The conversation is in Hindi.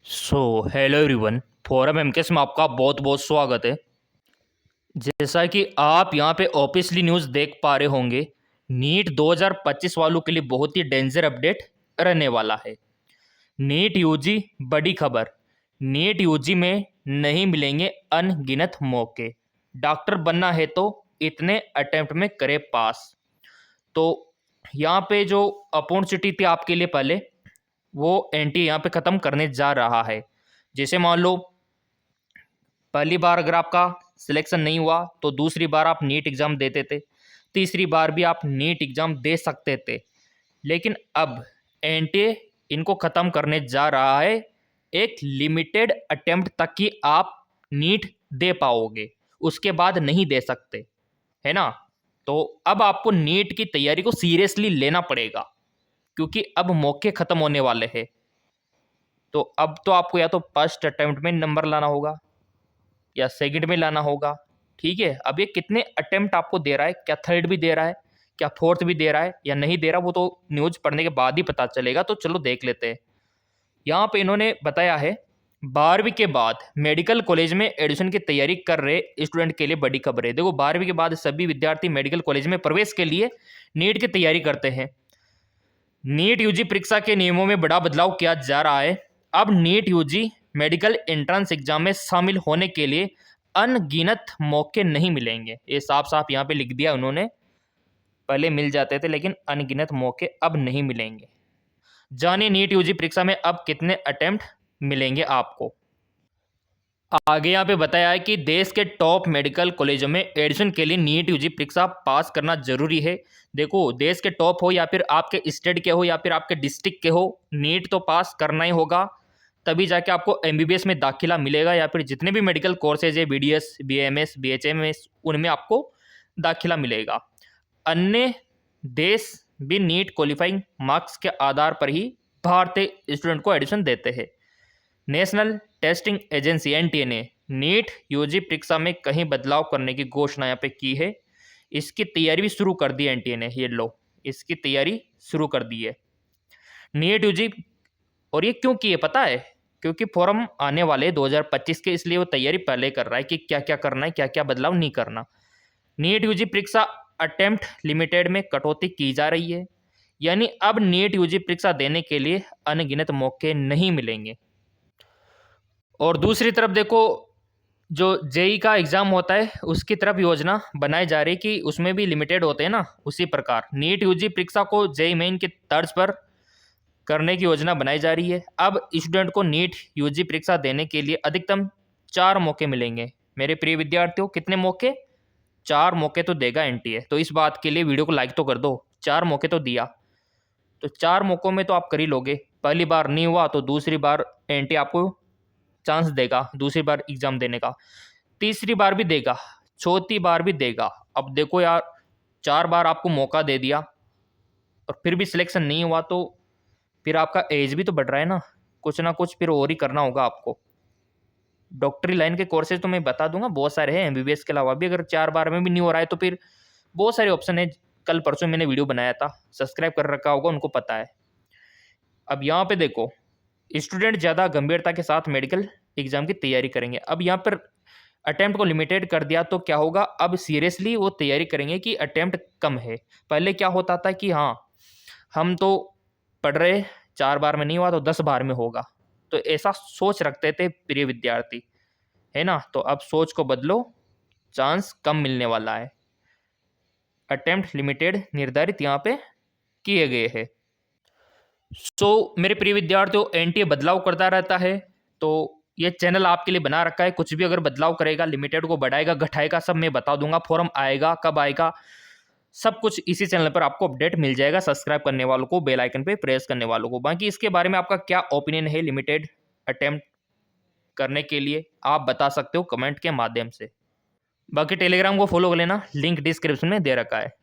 Hello everyone. फोरम एमकेएस में आपका बहुत बहुत स्वागत है। जैसा कि आप यहाँ पे ऑफिशियली न्यूज़ देख पा रहे होंगे, नीट 2025 वालों के लिए बहुत ही डेंजर अपडेट रहने वाला है। नीट यूजी बड़ी खबर। नीट यूजी में नहीं मिलेंगे अनगिनत मौके। डॉक्टर बनना है तो इतने अटेम्प्ट में करे पास। तो यहाँ पे जो अपॉर्चुनिटी थी आपके लिए पहले, वो एनटी यहाँ पे ख़त्म करने जा रहा है। जैसे मान लो पहली बार अगर आपका सिलेक्शन नहीं हुआ तो दूसरी बार आप नीट एग्ज़ाम देते थे, तीसरी बार भी आप नीट एग्ज़ाम दे सकते थे। लेकिन अब एनटीए इनको ख़त्म करने जा रहा है। एक लिमिटेड अटेम्प्ट तक ही आप नीट दे पाओगे, उसके बाद नहीं दे सकते, है ना। तो अब आपको नीट की तैयारी को सीरियसली लेना पड़ेगा, क्योंकि अब मौके ख़त्म होने वाले हैं। तो अब तो आपको या तो फर्स्ट अटेम्प्ट में नंबर लाना होगा या सेकंड में लाना होगा। ठीक है, अब ये कितने अटेम्प्ट आपको दे रहा है, क्या थर्ड भी दे रहा है, क्या फोर्थ भी दे रहा है या नहीं दे रहा, वो तो न्यूज़ पढ़ने के बाद ही पता चलेगा। तो चलो देख लेते हैं। यहाँ पे इन्होंने बताया है 12वीं के बाद मेडिकल कॉलेज में एडमिशन की तैयारी कर रहे स्टूडेंट के लिए बड़ी खबर है। देखो, 12वीं के बाद सभी विद्यार्थी मेडिकल कॉलेज में प्रवेश के लिए नीट की तैयारी करते हैं। नीट यूजी परीक्षा के नियमों में बड़ा बदलाव किया जा रहा है। अब NEET UG medical entrance exam में शामिल होने के लिए अनगिनत मौके नहीं मिलेंगे। ये साफ साफ यहाँ पे लिख दिया उन्होंने। पहले मिल जाते थे, लेकिन अनगिनत मौके अब नहीं मिलेंगे। जानिए नीट यूजी परीक्षा में अब कितने अटेम्प्ट मिलेंगे आपको। आगे यहाँ पे बताया है कि देश के टॉप मेडिकल कॉलेजों में एडमिशन के लिए नीट यूजी परीक्षा पास करना जरूरी है। देखो, देश के टॉप हो या फिर आपके स्टेट के हो या फिर आपके डिस्ट्रिक्ट के हो, नीट तो पास करना ही होगा। तभी जाके आपको एमबीबीएस में दाखिला मिलेगा, या फिर जितने भी मेडिकल कोर्सेज है, बीडीएस, बीएमएस, बीएचएमएस, उनमें आपको दाखिला मिलेगा। अन्य देश भी नीट क्वालिफाइंग मार्क्स के आधार पर ही भारतीय स्टूडेंट को एडमिशन देते हैं। नेशनल टेस्टिंग एजेंसी एनटीए ने नीट यूजी परीक्षा में कहीं बदलाव करने की घोषणा यहाँ पे की है। इसकी तैयारी भी शुरू कर दी है एनटीए ने। ये लो, इसकी तैयारी शुरू कर दी है नीट यूजी। और ये क्यों की है पता है? क्योंकि फॉर्म आने वाले 2025 के, इसलिए वो तैयारी पहले कर रहा है कि क्या क्या करना है, क्या क्या बदलाव नहीं करना। नीट यूजी परीक्षा अटेम्प्ट लिमिटेड में कटौती की जा रही है, यानी अब नीट यूजी परीक्षा देने के लिए अनगिनत मौके नहीं मिलेंगे। और दूसरी तरफ देखो, जो जेई का एग्ज़ाम होता है उसकी तरफ योजना बनाई जा रही है कि उसमें भी लिमिटेड होते हैं ना। उसी प्रकार नीट यूजी परीक्षा को जेई मेन के तर्ज पर करने की योजना बनाई जा रही है। अब स्टूडेंट को नीट यूजी परीक्षा देने के लिए अधिकतम 4 मौके मिलेंगे। मेरे प्रिय विद्यार्थियों, कितने मौके? 4 मौके तो देगा एनटीए। तो इस बात के लिए वीडियो को लाइक तो कर दो। 4 मौके तो दिया, तो 4 मौक़ों में तो आप कर ही लोगे। पहली बार नहीं हुआ तो दूसरी बार एनटीए आपको चांस देगा दूसरी बार एग्ज़ाम देने का, तीसरी बार भी देगा, चौथी बार भी देगा। अब देखो यार, 4 बार आपको मौका दे दिया और फिर भी सिलेक्शन नहीं हुआ, तो फिर आपका एज भी तो बढ़ रहा है ना। कुछ ना कुछ फिर और ही करना होगा आपको। डॉक्टरी लाइन के कोर्सेज तो मैं बता दूंगा, बहुत सारे हैं एमबीबीएस के अलावा भी। अगर 4 बार में भी नहीं हो रहा है तो फिर बहुत सारे ऑप्शन है। कल परसों मैंने वीडियो बनाया था, सब्सक्राइब कर रखा होगा, उनको पता है। अब यहाँ पे देखो, स्टूडेंट ज़्यादा गंभीरता के साथ मेडिकल एग्जाम की तैयारी करेंगे। अब यहाँ पर अटेम्प्ट को लिमिटेड कर दिया तो क्या होगा, अब सीरियसली वो तैयारी करेंगे कि अटेम्प्ट कम है। पहले क्या होता था कि हाँ, हम तो पढ़ रहे, 4 बार में नहीं हुआ तो 10 बार में होगा, तो ऐसा सोच रखते थे प्रिय विद्यार्थी, है ना। तो अब सोच को बदलो, चांस कम मिलने वाला है। अटेम्प्ट लिमिटेड निर्धारित यहाँ पे किए गए हैं। मेरे प्रिय विद्यार्थियों, एनटीए बदलाव करता रहता है, तो ये चैनल आपके लिए बना रखा है। कुछ भी अगर बदलाव करेगा, लिमिटेड को बढ़ाएगा, घटाएगा, सब मैं बता दूंगा। फॉर्म आएगा, कब आएगा, सब कुछ इसी चैनल पर आपको अपडेट मिल जाएगा। सब्सक्राइब करने वालों को, बेल आइकन पे प्रेस करने वालों को। बाकी इसके बारे में आपका क्या ओपिनियन है लिमिटेड अटेम्प्ट करने के लिए, आप बता सकते हो कमेंट के माध्यम से। बाकी टेलीग्राम को फॉलो कर लेना, लिंक डिस्क्रिप्शन में दे रखा है।